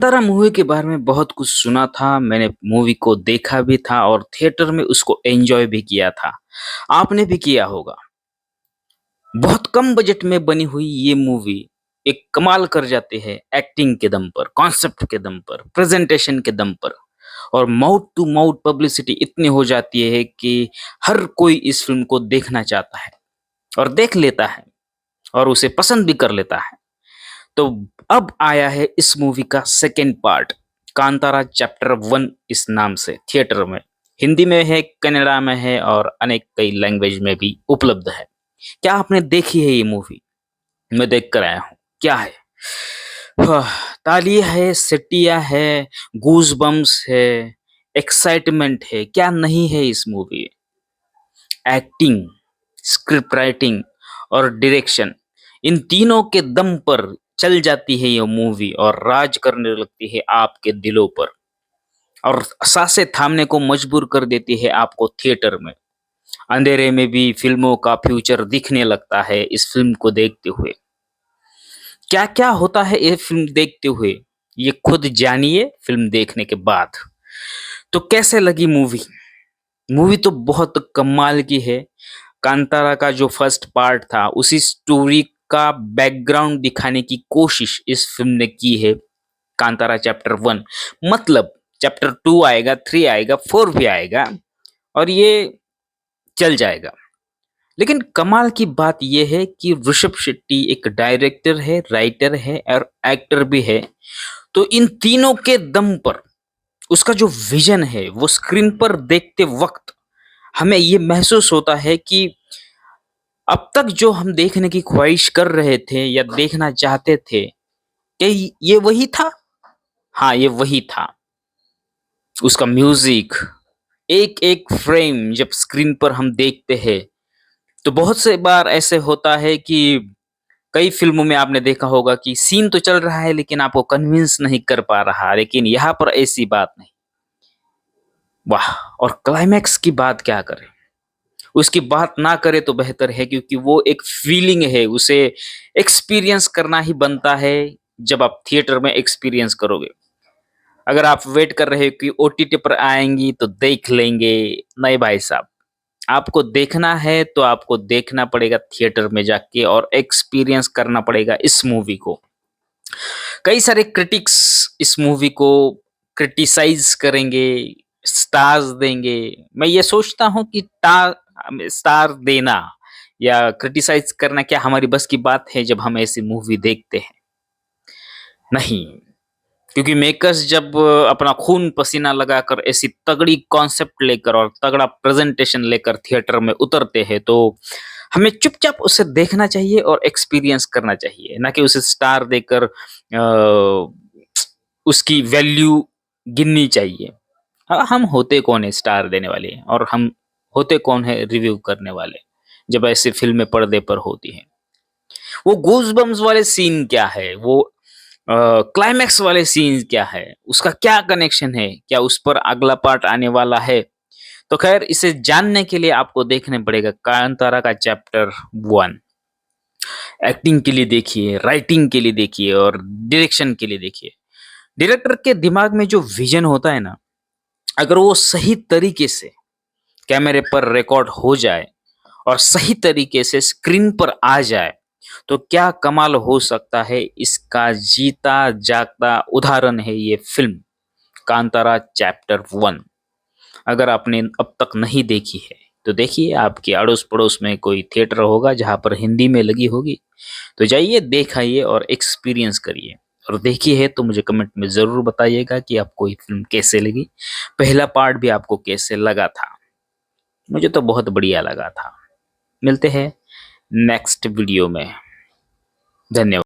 Kantara movie के बारे में बहुत कुछ सुना था, मैंने मूवी को देखा भी था और थिएटर में उसको एन्जॉय भी किया था। आपने भी किया होगा। बहुत कम बजट में बनी हुई ये मूवी एक कमाल कर जाती है एक्टिंग के दम पर, कॉन्सेप्ट के दम पर, प्रेजेंटेशन के दम पर और माउथ टू माउथ पब्लिसिटी इतनी हो जाती है कि हर कोई इस फ़िल्म को देखना चाहता है और देख लेता है और उसे पसंद भी कर लेता है। तो अब आया है इस मूवी का सेकंड पार्ट, कांतारा चैप्टर 1 इस नाम से थिएटर में। हिंदी में है, कन्नड़ा में है और अनेक कई लैंग्वेज में भी उपलब्ध है। क्या आपने देखी है ये मूवी? मैं देख कर आया हूँ। क्या है? तालियां है, सिटियां है, गूज बम्स है, एक्साइटमेंट है, क्या नहीं है इस मूवी? एक्टिंग, स्क्रिप्ट राइटिंग और डायरेक्शन, इन तीनों के दम पर चल जाती है ये मूवी और राज करने लगती है आपके दिलों पर और सांसें थामने को मजबूर कर देती है आपको थिएटर में। अंधेरे में भी फिल्मों का फ्यूचर दिखने लगता है इस फिल्म को देखते हुए। क्या क्या होता है ये फिल्म देखते हुए, ये खुद जानिए फिल्म देखने के बाद। तो कैसे लगी मूवी? मूवी तो बहुत कमाल की है। कांतारा का जो फर्स्ट पार्ट था उसी स्टोरी का बैकग्राउंड दिखाने की कोशिश इस फिल्म ने की है। कांतारा चैप्टर 1 मतलब चैप्टर 2 आएगा, 3 आएगा, 4 भी आएगा और ये चल जाएगा। लेकिन कमाल की बात यह है कि ऋषभ शेट्टी एक डायरेक्टर है, राइटर है और एक्टर भी है। तो इन तीनों के दम पर उसका जो विजन है वो स्क्रीन पर देखते वक्त हमें ये महसूस होता है कि अब तक जो हम देखने की ख्वाहिश कर रहे थे या देखना चाहते थे, क्या ये वही था? हाँ, ये वही था। उसका म्यूजिक, एक-एक फ्रेम जब स्क्रीन पर हम देखते हैं, तो बहुत से बार ऐसे होता है कि कई फ़िल्मों में आपने देखा होगा कि सीन तो चल रहा है लेकिन आपको कन्विंस नहीं कर पा रहा, लेकिन यहाँ पर ऐसी बात नहीं। वाह! और क्लाइमैक्स की बात क्या करें? उसकी बात ना करें तो बेहतर है क्योंकि वो एक फीलिंग है, उसे एक्सपीरियंस करना ही बनता है जब आप थिएटर में एक्सपीरियंस करोगे। अगर आप वेट कर रहे हो कि ओटीटी पर आएँगी तो देख लेंगे, नहीं भाई साहब, आपको देखना है तो आपको देखना पड़ेगा थिएटर में जाके और एक्सपीरियंस करना पड़ेगा इस मूवी को। कई सारे क्रिटिक्स इस मूवी को क्रिटिसाइज़ करेंगे, स्टार्स देंगे। मैं ये सोचता हूँ कि स्टार देना या क्रिटिसाइज़ करना क्या हमारी बस की बात है जब हम ऐसी मूवी देखते हैं? नहीं। क्योंकि मेकर्स जब अपना खून पसीना लगाकर ऐसी तगड़ी कॉन्सेप्ट लेकर और तगड़ा प्रेजेंटेशन लेकर थिएटर में उतरते हैं तो हमें चुपचाप उसे देखना चाहिए और एक्सपीरियंस करना चाहिए, ना कि उसे स्टार देकर उसकी वैल्यू गिननी चाहिए। हम होते कौन है स्टार देने वाले और हम होते कौन है रिव्यू करने वाले जब ऐसी फिल्में पर्दे पर होती हैं। वो गूज़बम्प्स वाले सीन क्या है? वो क्लाइमैक्स वाले सीन क्या है? उसका क्या कनेक्शन है? क्या उस पर अगला पार्ट आने वाला है? तो ख़ैर इसे जानने के लिए आपको देखने पड़ेगा कांतारा का चैप्टर 1। एक्टिंग के लिए देखिए, राइटिंग के लिए देखिए और डायरेक्शन के लिए देखिए। डायरेक्टर के दिमाग में जो विज़न होता है ना, अगर वो सही तरीके से कैमरे पर रिकॉर्ड हो जाए और सही तरीके से स्क्रीन पर आ जाए, तो क्या कमाल हो सकता है, इसका जीता जागता उदाहरण है ये फ़िल्म कांतारा चैप्टर 1। अगर आपने अब तक नहीं देखी है, तो देखिए आपके अड़ोस-पड़ोस में कोई थिएटर होगा जहाँ पर हिंदी में लगी होगी, तो जाइए देख आइए और एक्सपीरियंस करिए। और देखी है तो मुझे कमेंट में ज़रूर बताइएगा कि आपको ये फ़िल्म कैसे लगी? पहला पार्ट भी आपको कैसे लगा था? मुझे तो बहुत बढ़िया लगा था। मिलते हैं नेक्स्ट वीडियो में। धन्यवाद।